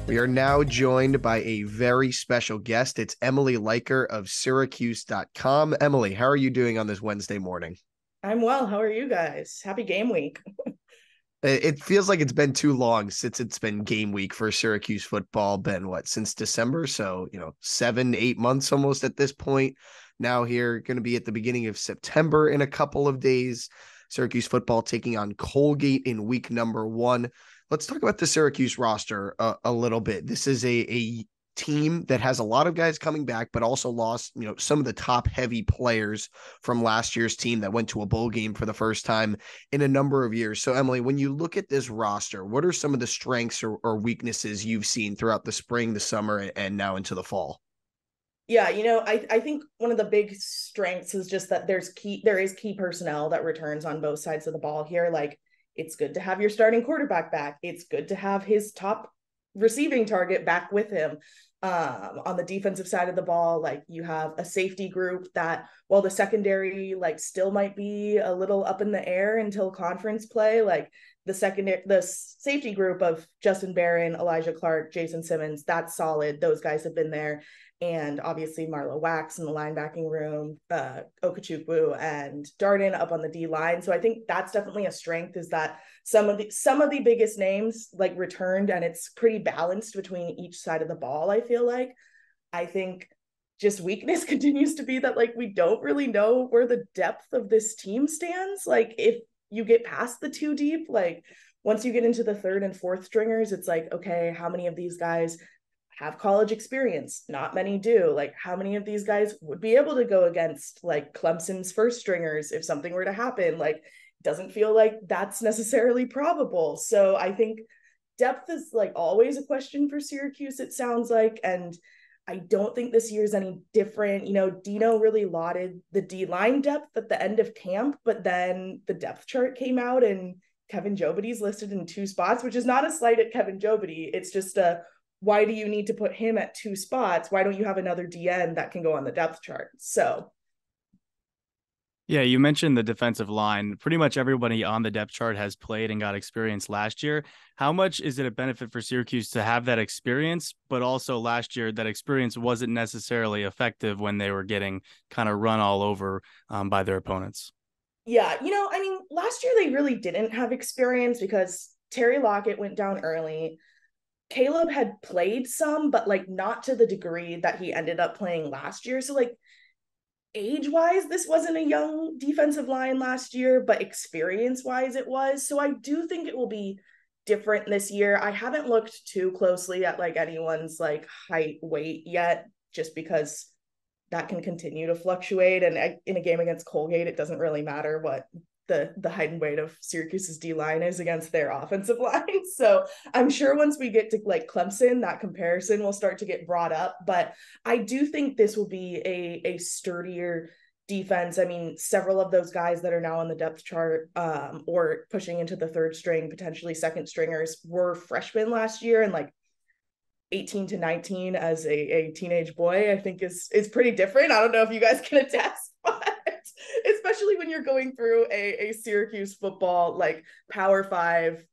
We are now joined by a very special guest. It's Emily Leiker of Syracuse.com. Emily, how are you doing on this Wednesday morning? I'm well. How are you guys? Happy game week. It feels like it's been too long since it's been game week for Syracuse football. Been what, since December? So, 7, 8 months almost at this point. Now here, going to be at the beginning of September in a couple of days. Syracuse football taking on Colgate in week number 1. Let's talk about the Syracuse roster a little bit. This is a team that has a lot of guys coming back, but also lost, some of the top heavy players from last year's team that went to a bowl game for the first time in a number of years. So, Emily, when you look at this roster, what are some of the strengths or weaknesses you've seen throughout the spring, the summer, and now into the fall? Yeah, I think one of the big strengths is just that there is key personnel that returns on both sides of the ball here. Like, it's good to have your starting quarterback back. It's good to have his top receiving target back with him. On the defensive side of the ball, like, you have a safety group that, while the secondary like still might be a little up in the air until conference play, like the safety group of Justin Barron, Elijah Clark, Jason Simmons, that's solid. Those guys have been there. And obviously Marlo Wax in the linebacking room, Okechukwu and Darden up on the D line. So I think that's definitely a strength, is that some of the biggest names like returned, and it's pretty balanced between each side of the ball. I think just weakness continues to be that, like, we don't really know where the depth of this team stands. Like, if you get past the two deep, like once you get into the third and fourth stringers, it's like, okay, how many of these guys have college experience? Not many do. Like, how many of these guys would be able to go against like Clemson's first stringers if something were to happen? Like, doesn't feel like that's necessarily probable. So I think depth is like always a question for Syracuse, it sounds like. And I don't think this year's any different. Dino really lauded the D line depth at the end of camp, but then the depth chart came out and Kevin Jobedy's listed in 2 spots, which is not a slight at Kevin Jobedy. It's just a, why do you need to put him at 2 spots? Why don't you have another DN that can go on the depth chart? So Yeah, you mentioned the defensive line. Pretty much everybody on the depth chart has played and got experience last year. How much is it a benefit for Syracuse to have that experience, but also last year that experience wasn't necessarily effective when they were getting kind of run all over by their opponents? yeah, last year they really didn't have experience because Terry Lockett went down early. Caleb had played some, but like not to the degree that he ended up playing last year. So like, age wise, this wasn't a young defensive line last year, but experience wise, it was. So I do think it will be different this year. I haven't looked too closely at like anyone's like height, weight yet, just because that can continue to fluctuate. And in a game against Colgate, it doesn't really matter what the height and weight of Syracuse's D line is against their offensive line. So I'm sure once we get to like Clemson, that comparison will start to get brought up. But I do think this will be a sturdier defense. I mean, several of those guys that are now on the depth chart, or pushing into the third string, potentially second stringers, were freshmen last year, and like 18 to 19 as a teenage boy, I think is pretty different. I don't know if you guys can attest, but especially when you're going through a Syracuse football like Power Five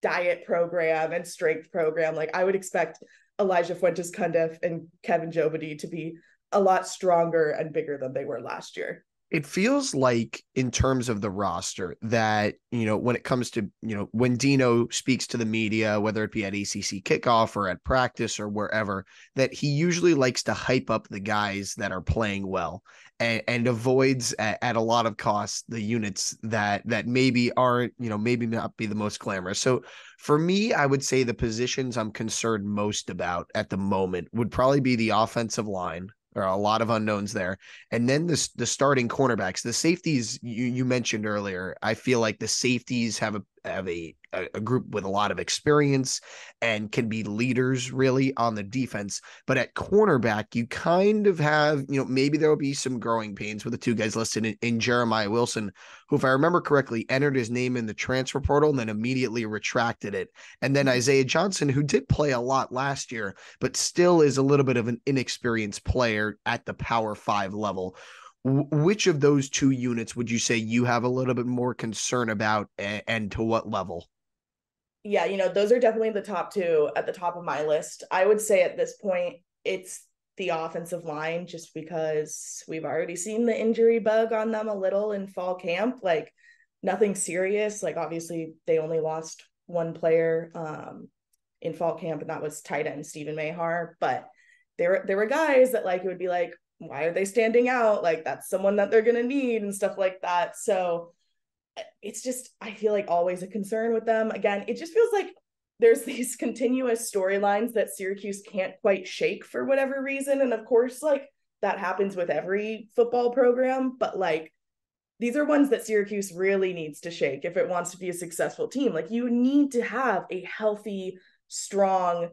diet program and strength program, like I would expect Elijah Fuentes Cundiff and Kevin Jobedy to be a lot stronger and bigger than they were last year. It feels like, in terms of the roster, that, when it comes to, when Dino speaks to the media, whether it be at ACC kickoff or at practice or wherever, that he usually likes to hype up the guys that are playing well, and avoids at a lot of costs the units that maybe aren't, maybe not be the most glamorous. So for me, I would say the positions I'm concerned most about at the moment would probably be the offensive line. There are a lot of unknowns there. And then the starting cornerbacks, the safeties you mentioned earlier. I feel like the safeties have a group with a lot of experience and can be leaders really on the defense. But at cornerback, you kind of have, maybe there will be some growing pains with the two guys listed in Jeremiah Wilson, who, if I remember correctly, entered his name in the transfer portal and then immediately retracted it. And then Isaiah Johnson, who did play a lot last year, but still is a little bit of an inexperienced player at the Power Five level. Which of those two units would you say you have a little bit more concern about, and to what level? Yeah, those are definitely the top two at the top of my list. I would say at this point, it's the offensive line, just because we've already seen the injury bug on them a little in fall camp. Like, nothing serious. Like, obviously, they only lost one player in fall camp, and that was tight end Stephen Mayhar. But there were guys that, like, it would be like, why are they standing out? Like, that's someone that they're gonna need and stuff like that. So it's just, I feel like, always a concern with them. Again, it just feels like there's these continuous storylines that Syracuse can't quite shake for whatever reason. And of course, like, that happens with every football program, but like, these are ones that Syracuse really needs to shake if it wants to be a successful team. Like, you need to have a healthy, strong,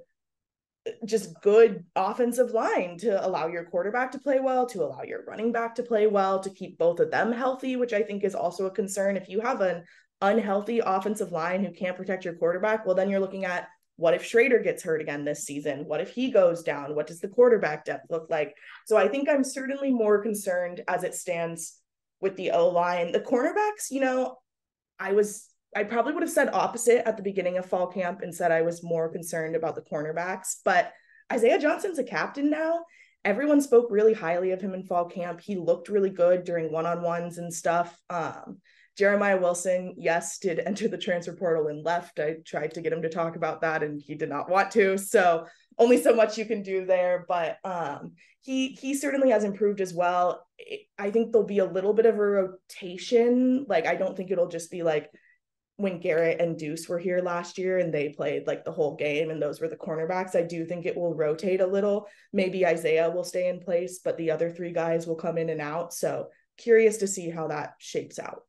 just good offensive line to allow your quarterback to play well, to allow your running back to play well, to keep both of them healthy, which I think is also a concern. If you have an unhealthy offensive line who can't protect your quarterback, well, then you're looking at, what if Schrader gets hurt again this season? What if he goes down? What does the quarterback depth look like? So I think I'm certainly more concerned as it stands with the O-line. The cornerbacks, I probably would have said opposite at the beginning of fall camp and said I was more concerned about the cornerbacks, but Isaiah Johnson's a captain now. Everyone spoke really highly of him in fall camp. He looked really good during one-on-ones and stuff. Jeremiah Wilson, yes, did enter the transfer portal and left. I tried to get him to talk about that and he did not want to. So only so much you can do there, but he certainly has improved as well. I think there'll be a little bit of a rotation. Like, I don't think it'll just be like when Garrett and Deuce were here last year and they played like the whole game and those were the cornerbacks. I do think it will rotate a little. Maybe Isaiah will stay in place, but the other three guys will come in and out. So curious to see how that shapes out.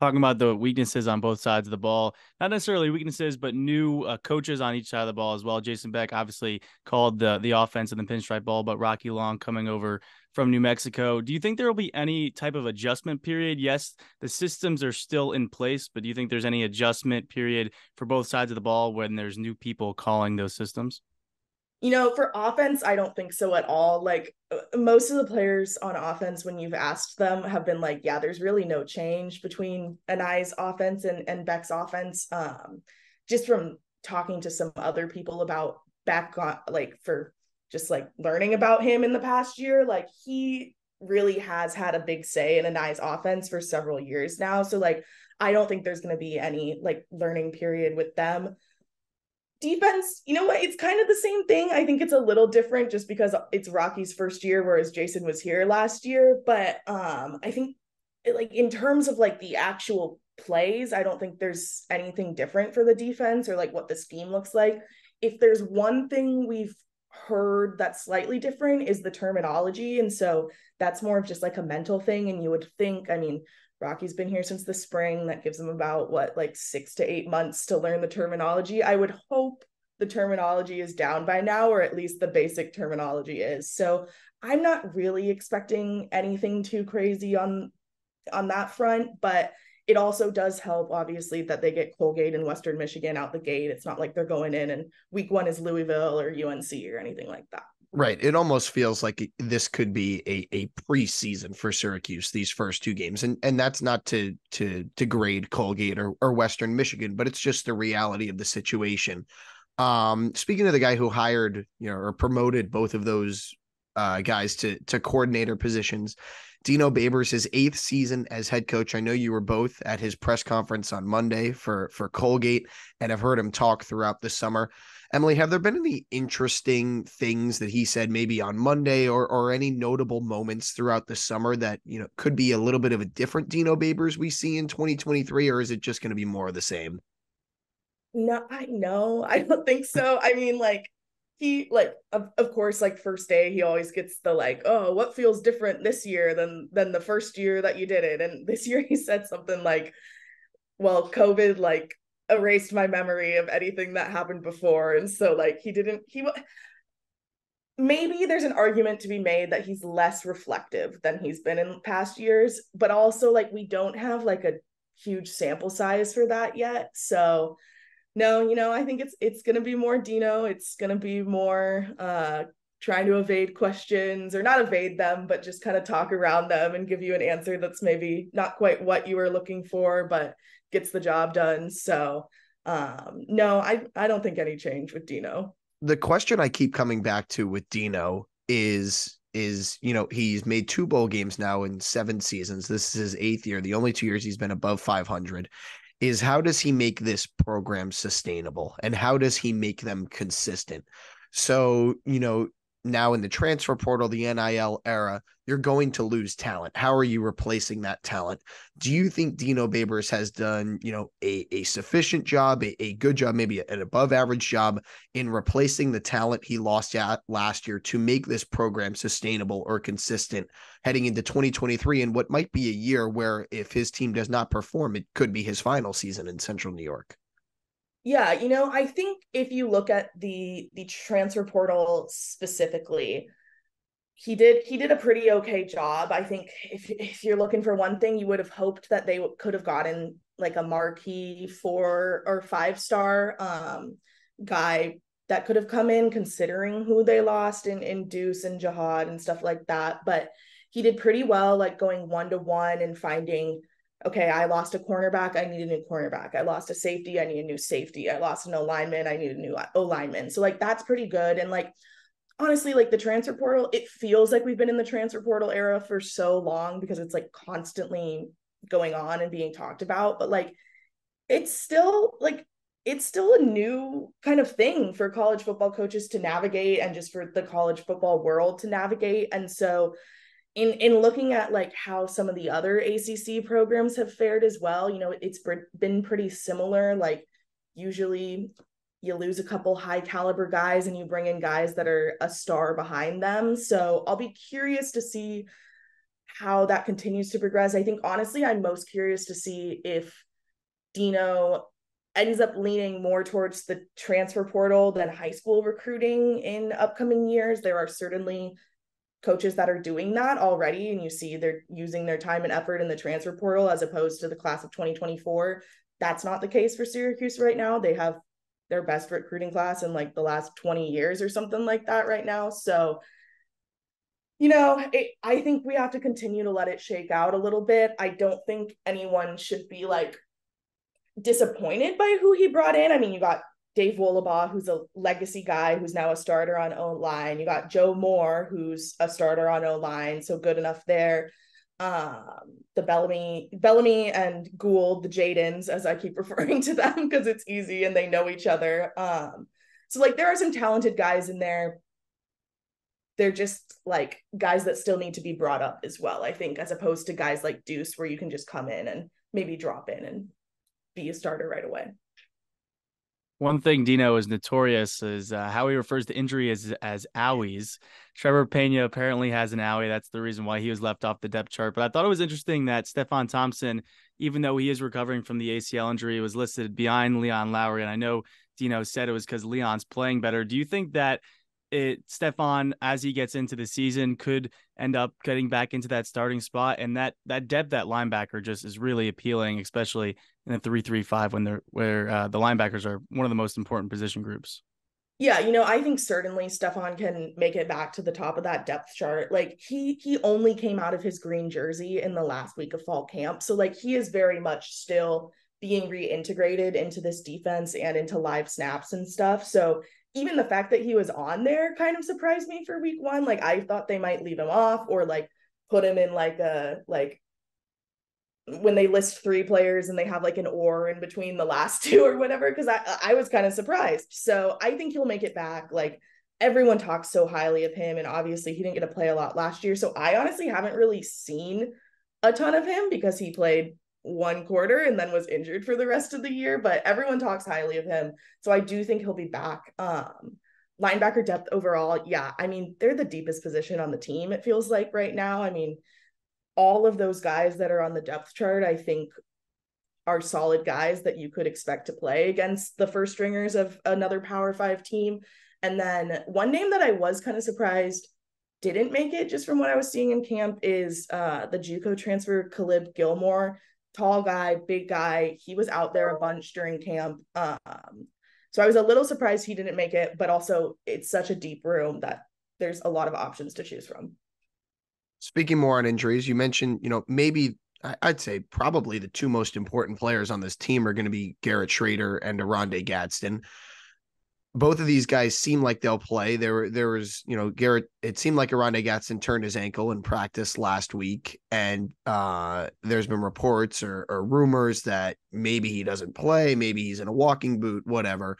Talking about the weaknesses on both sides of the ball, not necessarily weaknesses, but new coaches on each side of the ball as well. Jason Beck obviously called the offense and the pinstripe ball, but Rocky Long coming over from New Mexico. Do you think there will be any type of adjustment period? Yes, the systems are still in place, but do you think there's any adjustment period for both sides of the ball when there's new people calling those systems? For offense, I don't think so at all. Like, most of the players on offense, when you've asked them, have been like, yeah, there's really no change between Anai's offense and Beck's offense. Just from talking to some other people about Beck, like, for just like learning about him in the past year, like, he really has had a big say in Anai's offense for several years now. So like, I don't think there's going to be any like learning period with them. Defense, you know what? It's kind of the same thing. I think it's a little different just because it's Rocky's first year, whereas Jason was here last year. But I think like in terms of like the actual plays, I don't think there's anything different for the defense or like what the scheme looks like. If there's one thing we've heard that's slightly different is the terminology. And so that's more of just like a mental thing. And you would think, I mean, Rocky's been here since the spring. That gives him about like 6 to 8 months to learn the terminology. I would hope the terminology is down by now, or at least the basic terminology is. So I'm not really expecting anything too crazy on that front, but it also does help, obviously, that they get Colgate and Western Michigan out the gate. It's not like they're going in and week one is Louisville or UNC or anything like that. Right. It almost feels like this could be a preseason for Syracuse, these first two games. And that's not to grade Colgate or Western Michigan, but it's just the reality of the situation. Speaking of the guy who hired, or promoted both of those guys to coordinator positions, Dino Babers, his 8th season as head coach. I know you were both at his press conference on Monday for Colgate and have heard him talk throughout the summer. Emily, have there been any interesting things that he said maybe on Monday or any notable moments throughout the summer that, could be a little bit of a different Dino Babers we see in 2023, or is it just going to be more of the same? No, I don't think so. I mean, like, he like of course, like, first day he always gets the like, oh, what feels different this year than the first year that you did it. And this year he said something like, well, COVID like erased my memory of anything that happened before. And so like he maybe there's an argument to be made that he's less reflective than he's been in past years, but also like we don't have like a huge sample size for that yet. So no, I think it's going to be more Dino. It's going to be more trying to evade questions, or not evade them, but just kind of talk around them and give you an answer that's maybe not quite what you were looking for, but gets the job done. So No, I don't think any change with Dino. The question I keep coming back to with Dino is he's made 2 bowl games now in 7 seasons. This is his 8th year. The only 2 years he's been above 500. Is how does he make this program sustainable, and how does he make them consistent? So, now in the transfer portal, the NIL era, you're going to lose talent. How are you replacing that talent? Do you think Dino Babers has done, a sufficient job, a good job, maybe an above average job in replacing the talent he lost last year to make this program sustainable or consistent heading into 2023, and what might be a year where if his team does not perform, it could be his final season in Central New York? Yeah, I think if you look at the transfer portal specifically, he did a pretty okay job. I think if you're looking for one thing, you would have hoped that they could have gotten like a marquee 4 or 5-star guy that could have come in, considering who they lost in Deuce and Jihad and stuff like that. But he did pretty well, like going 1-to-1 and finding, okay, I lost a cornerback, I need a new cornerback. I lost a safety, I need a new safety. I lost an O-lineman, I need a new O-lineman. So like that's pretty good. And like honestly, like the transfer portal, it feels like we've been in the transfer portal era for so long because it's like constantly going on and being talked about. But like it's still a new kind of thing for college football coaches to navigate, and just for the college football world to navigate. And so in looking at like how some of the other ACC programs have fared as well, it's been pretty similar. Like usually you lose a couple high caliber guys and you bring in guys that are a star behind them. So I'll be curious to see how that continues to progress. I think honestly, I'm most curious to see if Dino ends up leaning more towards the transfer portal than high school recruiting in upcoming years. There are certainly coaches that are doing that already, and you see they're using their time and effort in the transfer portal as opposed to the class of 2024. That's not the case for Syracuse right now. They have their best recruiting class in like the last 20 years or something like that right now. So, I think we have to continue to let it shake out a little bit. I don't think anyone should be like disappointed by who he brought in. I mean, you got Dave Wollabaugh, who's a legacy guy who's now a starter on O-line. You got Joe Moore, who's a starter on O-line, so good enough there. The Bellamy and Gould, the Jadens, as I keep referring to them because it's easy and they know each other. So like there are some talented guys in there. They're just like guys that still need to be brought up as well, I think, as opposed to guys like Deuce, where you can just come in and maybe drop in and be a starter right away. One thing Dino is notorious is how he refers to injury as owies. Trevor Pena apparently has an owie. That's the reason why he was left off the depth chart. But I thought it was interesting that Stephon Thompson, even though he is recovering from the ACL injury, was listed behind Leon Lowry. And I know Dino said it was because Leon's playing better. Do you think that Stephon, as he gets into the season, could end up getting back into that starting spot? And that depth at linebacker just is really appealing, especially in a 3-3-5 where the linebackers are one of the most important position groups. Yeah, I think certainly Stephon can make it back to the top of that depth chart. Like he only came out of his green jersey in the last week of fall camp. So like he is very much still being reintegrated into this defense and into live snaps and stuff. So even the fact that he was on there kind of surprised me for week 1. Like I thought they might leave him off or like put him in like when they list 3 players and they have like an or in between the last 2 or whatever, because I was kind of surprised. So I think he'll make it back. Like everyone talks so highly of him, and obviously he didn't get to play a lot last year. So I honestly haven't really seen a ton of him because he played 1 quarter and then was injured for the rest of the year, but everyone talks highly of him. So I do think he'll be back. Linebacker depth overall, yeah, I mean, they're the deepest position on the team, it feels like right now. I mean, all of those guys that are on the depth chart, I think, are solid guys that you could expect to play against the first stringers of another Power 5 team. And then one name that I was kind of surprised didn't make it, just from what I was seeing in camp, is the JUCO transfer Caleb Gilmore. Tall guy, big guy. He was out there a bunch during camp. So I was a little surprised he didn't make it, but also it's such a deep room that there's a lot of options to choose from. Speaking more on injuries, you mentioned, maybe I'd say probably the two most important players on this team are going to be Garrett Schrader and Aronde Gadsden. Both of these guys seem like they'll play. There was, Garrett, it seemed like Aronde Gadsden turned his ankle in practice last week. And there's been reports or rumors that maybe he doesn't play, maybe he's in a walking boot, whatever.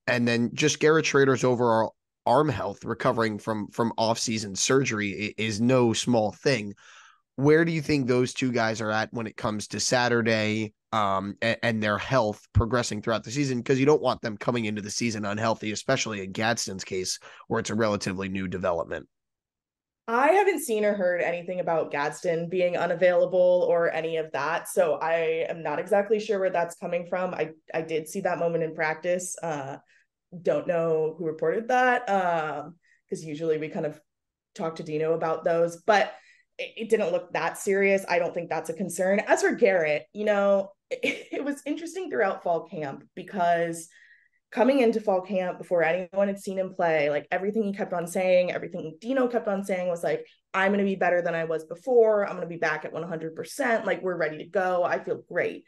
And then just Garrett Schrader's overall arm health recovering from off-season surgery is no small thing. Where do you think those two guys are at when it comes to Saturday and their health progressing throughout the season? Because you don't want them coming into the season unhealthy, especially in Gadsden's case, where it's a relatively new development. I haven't seen or heard anything about Gadsden being unavailable or any of that. So I am not exactly sure where that's coming from. I did see that moment in practice. Don't know who reported that. Because usually we kind of talk to Dino about those, but it didn't look that serious. I don't think that's a concern. As for Garrett, it was interesting throughout fall camp because coming into fall camp before anyone had seen him play, like everything he kept on saying, everything Dino kept on saying was like, I'm going to be better than I was before. I'm going to be back at 100%. Like, we're ready to go. I feel great.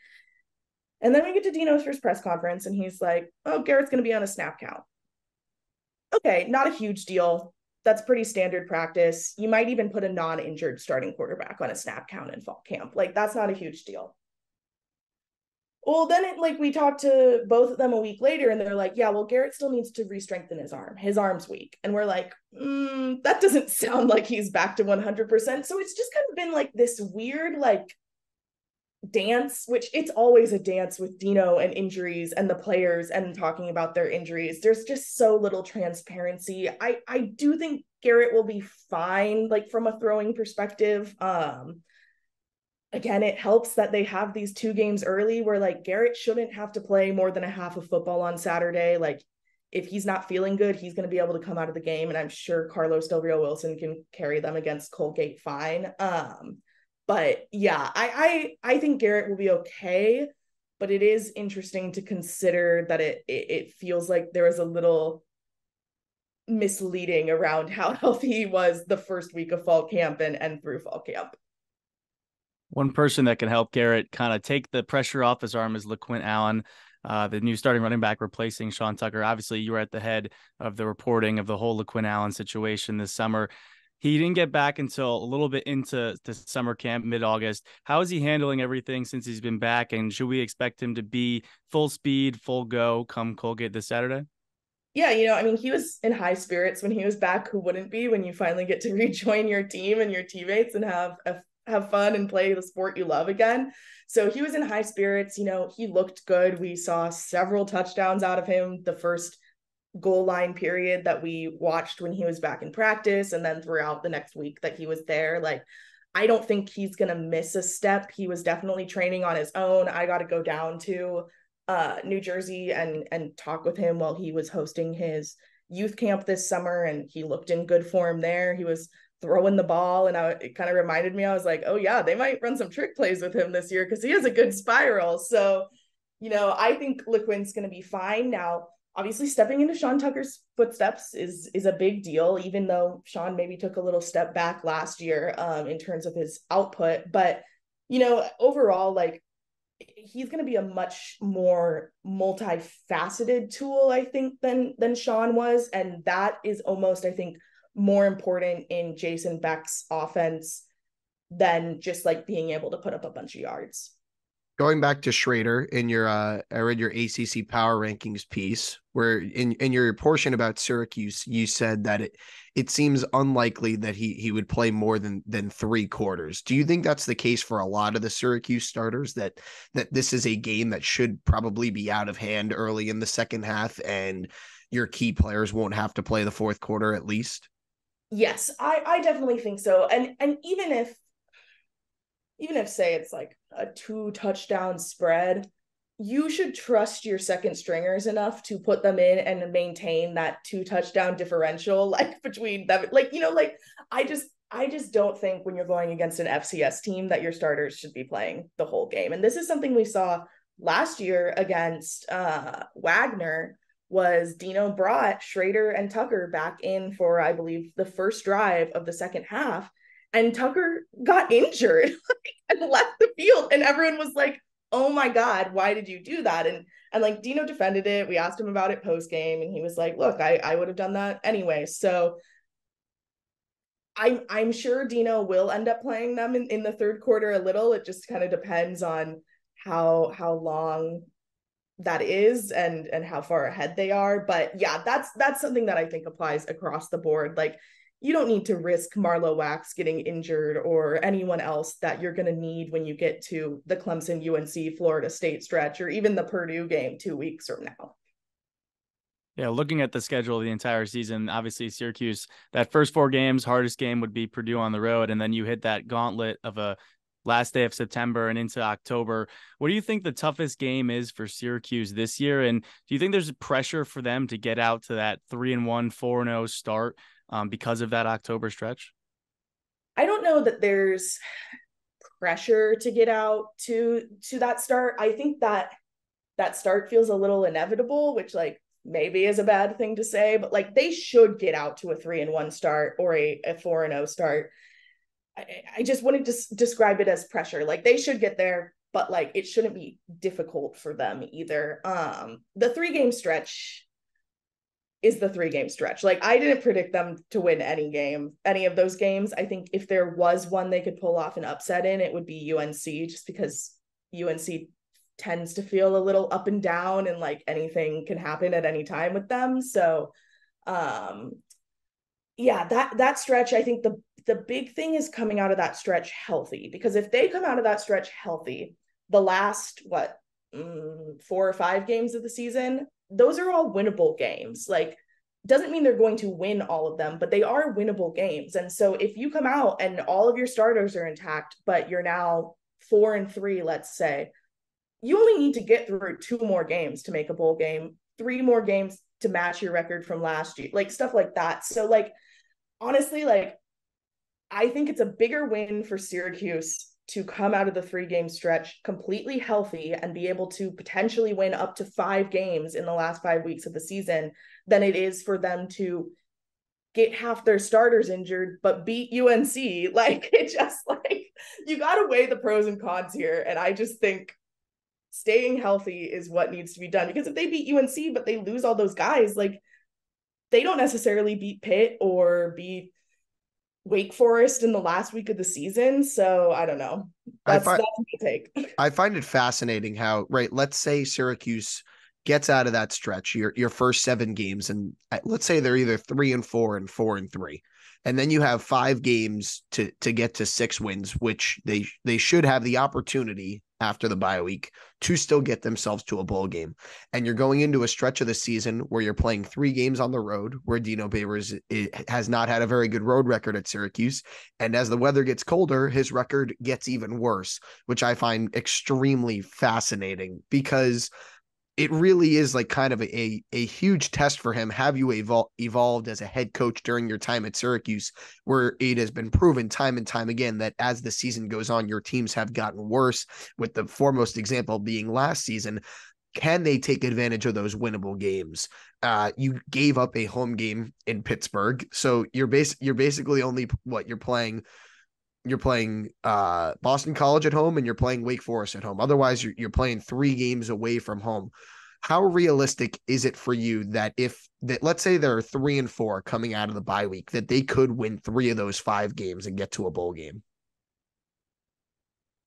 And then we get to Dino's first press conference and he's like, oh, Garrett's going to be on a snap count. Okay, not a huge deal. That's pretty standard practice. You might even put a non-injured starting quarterback on a snap count in fall camp. Like, that's not a huge deal. Well, then we talked to both of them a week later and they're like, yeah, well, Garrett still needs to re-strengthen his arm. His arm's weak. And we're like, that doesn't sound like he's back to 100%. So it's just kind of been like this weird, dance, which it's always a dance with Dino and injuries and the players and talking about their injuries. There's just so little transparency. I do think Garrett will be fine, from a throwing perspective. Again, it helps that they have these 2 games early where Garrett shouldn't have to play more than a half of football on Saturday. If he's not feeling good, he's going to be able to come out of the game. And I'm sure Carlos Del Rio Wilson can carry them against Colgate fine. But yeah, I think Garrett will be okay, but it is interesting to consider that it feels like there was a little misleading around how healthy he was the first week of fall camp and through fall camp. One person that can help Garrett kind of take the pressure off his arm is LaQuint Allen, the new starting running back replacing Sean Tucker. Obviously, you were at the head of the reporting of the whole LaQuint Allen situation this summer. He didn't get back until a little bit into the summer camp, mid-August. How is he handling everything since he's been back? And should we expect him to be full speed, full go come Colgate this Saturday? Yeah, he was in high spirits when he was back. Who wouldn't be when you finally get to rejoin your team and your teammates and have fun and play the sport you love again? So he was in high spirits. He looked good. We saw several touchdowns out of him the first goal line period that we watched when he was back in practice, and then throughout the next week that he was there. I don't think he's gonna miss a step. He was definitely training on his own. I got to go down to New Jersey and talk with him while he was hosting his youth camp this summer, and he looked in good form there. He was throwing the ball, and it kind of reminded me, I was like, oh yeah, they might run some trick plays with him this year because he has a good spiral. So I think LaQuint's going to be fine. Now, obviously, stepping into Sean Tucker's footsteps is a big deal, even though Sean maybe took a little step back last year in terms of his output. But, overall, he's going to be a much more multifaceted tool, I think, than Sean was. And that is almost, I think, more important in Jason Beck's offense than just being able to put up a bunch of yards. Going back to Schrader in your, I read your ACC power rankings piece where in your portion about Syracuse, you said that it seems unlikely that he would play more than 3 quarters. Do you think that's the case for a lot of the Syracuse starters, that this is a game that should probably be out of hand early in the second half and your key players won't have to play the fourth quarter at least? Yes, I definitely think so. And even if say it's a 2 touchdown spread, you should trust your second stringers enough to put them in and maintain that 2 touchdown differential between them. I just don't think when you're going against an FCS team that your starters should be playing the whole game. And this is something we saw last year against Wagner. Was Dino brought Schrader and Tucker back in for, I believe, the first drive of the second half. and Tucker got injured and left the field. And everyone was like, oh my God, why did you do that? And like Dino defended it. We asked him about it post game, and he was like, look, I would have done that anyway. So I'm sure Dino will end up playing them in the third quarter a little. It just kind of depends on how long that is and how far ahead they are. But yeah, that's something that I think applies across the board. Like, you don't need to risk Marlo Wax getting injured or anyone else that you're going to need when you get to the Clemson, UNC, Florida State stretch, or even the Purdue game 2 weeks from now. Yeah, looking at the schedule of the entire season, obviously Syracuse, that first 4 games, hardest game would be Purdue on the road, and then you hit that gauntlet of a last day of September and into October. What do you think the toughest game is for Syracuse this year? And do you think there's pressure for them to get out to that 3-1, 4-0 start because of that October stretch? I don't know that there's pressure to get out to that start. I think that start feels a little inevitable, which like maybe is a bad thing to say, but like they should get out to a 3-1 start or a 4-0 start. I just wanted to describe it as pressure. Like they should get there, but like it shouldn't be difficult for them either. The 3-game stretch is the 3-game stretch. Like I didn't predict them to win any of those games. I think if there was one they could pull off an upset in, it would be UNC, just because UNC tends to feel a little up and down, and like anything can happen at any time with them. So yeah, that stretch, I think the big thing is coming out of that stretch healthy, because if they come out of that stretch healthy, the last 4 or 5 games of the season, those are all winnable games. Like, doesn't mean they're going to win all of them, but they are winnable games. And so if you come out and all of your starters are intact, but you're now 4-3, let's say, you only need to get through 2 more games to make a bowl game, 3 more games to match your record from last year, like stuff like that. So like, honestly, like I think it's a bigger win for Syracuse to come out of the 3-game stretch completely healthy and be able to potentially win up to 5 games in the last 5 weeks of the season than it is for them to get half their starters injured but beat UNC. Like, it just, like, you got to weigh the pros and cons here. And I just think staying healthy is what needs to be done, because if they beat UNC but they lose all those guys, like they don't necessarily beat Pitt or beat Wake Forest in the last week of the season. So I don't know. That's my take. I find it fascinating how, right, let's say Syracuse gets out of that stretch, your first 7 games, and let's say they're either 3-4 and 4-3. And then you have 5 games to get to 6 wins, which they should have the opportunity after the bye week to still get themselves to a bowl game. And you're going into a stretch of the season where you're playing 3 games on the road, where Dino Babers has not had a very good road record at Syracuse. And as the weather gets colder, his record gets even worse, which I find extremely fascinating, because it really is like kind of a huge test for him. Have you evolved as a head coach during your time at Syracuse, where it has been proven time and time again that as the season goes on, your teams have gotten worse, with the foremost example being last season. Can they take advantage of those winnable games? You gave up a home game in Pittsburgh, so you're basically only you're playing Boston College at home, and you're playing Wake Forest at home. Otherwise, you're playing 3 games away from home. How realistic is it for you that let's say they're 3-4 coming out of the bye week, that they could win 3 of those 5 games and get to a bowl game?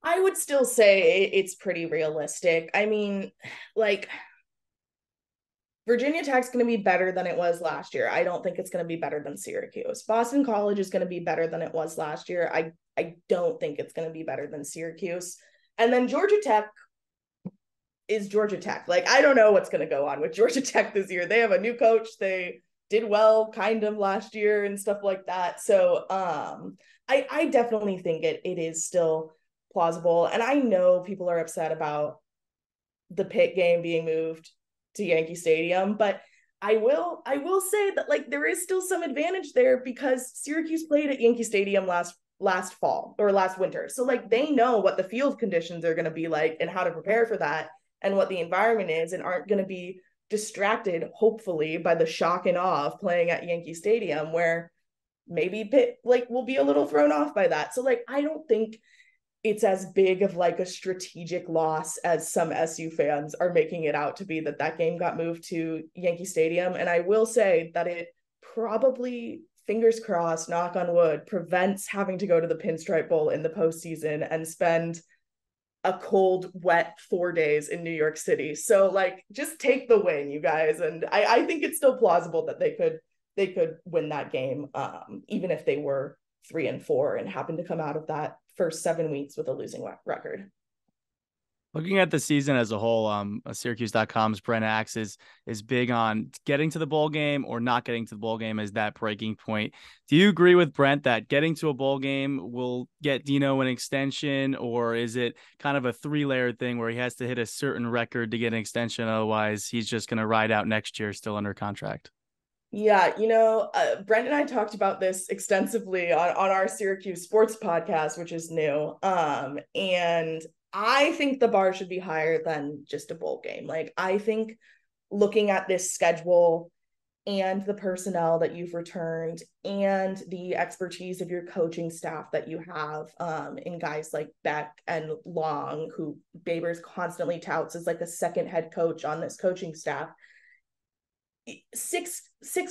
I would still say it's pretty realistic. I mean, like, Virginia Tech's going to be better than it was last year. I don't think it's going to be better than Syracuse. Boston College is going to be better than it was last year. I don't think it's going to be better than Syracuse. And then Georgia Tech is Georgia Tech. Like, I don't know what's going to go on with Georgia Tech this year. They have a new coach. They did well kind of last year and stuff like that. So I definitely think it is still plausible. And I know people are upset about the Pitt game being moved to Yankee Stadium, but I will say that, like, there is still some advantage there, because Syracuse played at Yankee Stadium last fall or last winter. So like, they know what the field conditions are going to be like and how to prepare for that and what the environment is, and aren't going to be distracted, hopefully, by the shock and awe of playing at Yankee Stadium, where maybe Pitt like will be a little thrown off by that. So like I don't think it's as big of like a strategic loss as some SU fans are making it out to be, that game got moved to Yankee Stadium. And I will say that it probably, fingers crossed, knock on wood, prevents having to go to the Pinstripe Bowl in the postseason and spend a cold, wet 4 days in New York City. So like just take the win, you guys. And I think it's still plausible that they could win that game, even if they were 3-4 and happened to come out of that first 7 weeks with a losing record. Looking at the season as a whole, Syracuse.com's Brent Axe is big on getting to the bowl game or not getting to the bowl game as that breaking point. Do you agree with Brent that getting to a bowl game will get Dino an extension, or is it kind of a 3-layered thing where he has to hit a certain record to get an extension? Otherwise, he's just going to ride out next year still under contract. Yeah, Brent and I talked about this extensively on our Syracuse sports podcast, which is new. And I think the bar should be higher than just a bowl game. Like, I think looking at this schedule and the personnel that you've returned and the expertise of your coaching staff that you have, in guys like Beck and Long, who Babers constantly touts as like a second head coach on this coaching staff, six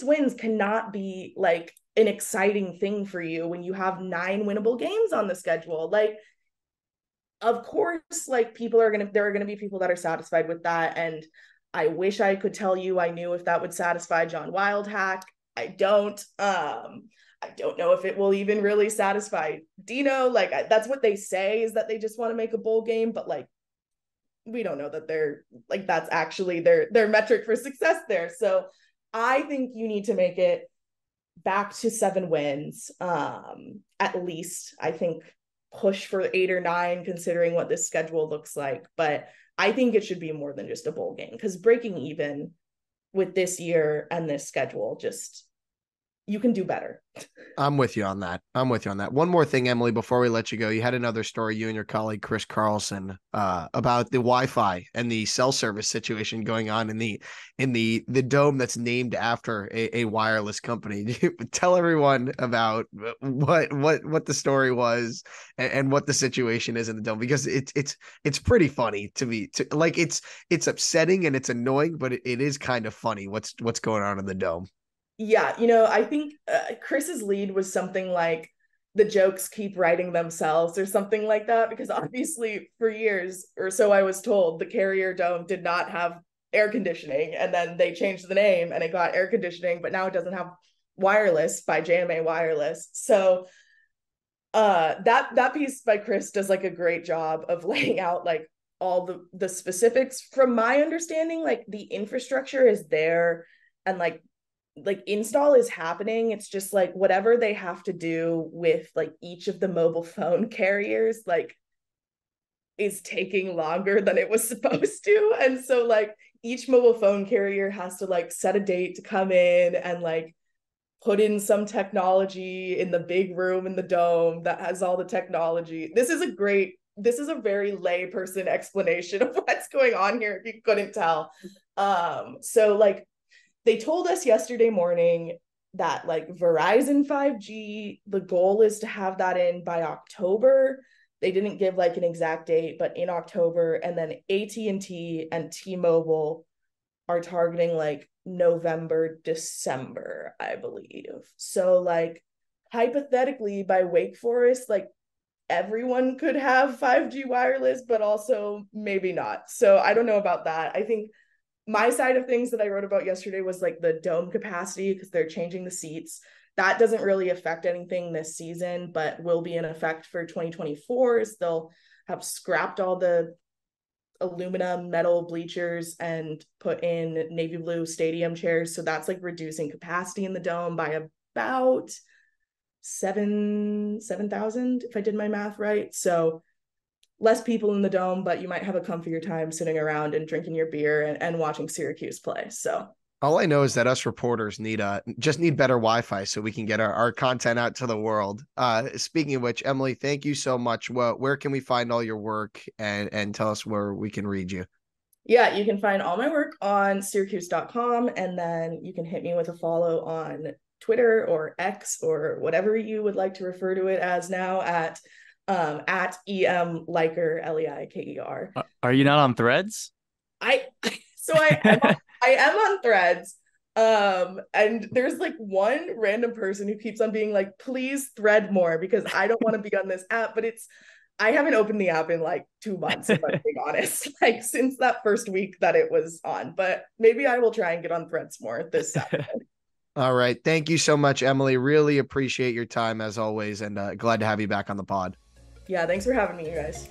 wins cannot be like an exciting thing for you when you have 9 winnable games on the schedule. Like, of course, like there are gonna be people that are satisfied with that, and I wish I could tell you I knew if that would satisfy John Wildhack. I don't. I don't know if it will even really satisfy Dino. Like, that's what they say, is that they just want to make a bowl game, but like we don't know that they're like that's actually their metric for success there. So I think you need to make it back to 7 wins, at least. I think push for 8 or 9 considering what this schedule looks like, but I think it should be more than just a bowl game, because breaking even with this year and this schedule, just you can do better. I'm with you on that. One more thing, Emily, before we let you go, you had another story, you and your colleague Chris Carlson, about the Wi-Fi and the cell service situation going on in the dome that's named after a wireless company. Tell everyone about what the story was and what the situation is in the dome, because it's pretty funny to me. Like it's upsetting and it's annoying, but it is kind of funny what's going on in the dome. Yeah, I think Chris's lead was something like the jokes keep writing themselves or something like that, because obviously for years, or so I was told, the Carrier Dome did not have air conditioning, and then they changed the name and it got air conditioning, but now it doesn't have wireless by JMA Wireless. So that piece by Chris does like a great job of laying out like all the specifics. From my understanding, like the infrastructure is there and like install is happening. It's just like whatever they have to do with like each of the mobile phone carriers like is taking longer than it was supposed to. And so like each mobile phone carrier has to like set a date to come in and like put in some technology in the big room in the dome that has all the technology. This is a very layperson explanation of what's going on here, if you couldn't tell. So like they told us yesterday morning that like Verizon 5G, the goal is to have that in by October. They didn't give like an exact date, but in October. And then AT&T and T-Mobile are targeting like November, December, I believe. So like hypothetically by Wake Forest, like everyone could have 5G wireless, but also maybe not. So I don't know about that. I think my side of things that I wrote about yesterday was like the dome capacity, because they're changing the seats. That doesn't really affect anything this season, but will be in effect for 2024. They'll have scrapped all the aluminum metal bleachers and put in navy blue stadium chairs. So that's like reducing capacity in the dome by about 7,000, if I did my math right. So less people in the dome, but you might have a comfier time sitting around and drinking your beer and watching Syracuse play. So all I know is that us reporters just need better Wi-Fi so we can get our content out to the world. Speaking of which, Emily, thank you so much. Where can we find all your work, and tell us where we can read you? Yeah, you can find all my work on Syracuse.com, and then you can hit me with a follow on Twitter or X or whatever you would like to refer to it as now at EM Leiker, Leiker. Are you not on Threads? I am on Threads. And there's like one random person who keeps on being like, please thread more because I don't want to be on this app, but I haven't opened the app in like 2 months, if I'm being honest, like since that first week that it was on, but maybe I will try and get on Threads more this Saturday. All right. Thank you so much, Emily. Really appreciate your time as always. And glad to have you back on the pod. Yeah. Thanks for having me, you guys.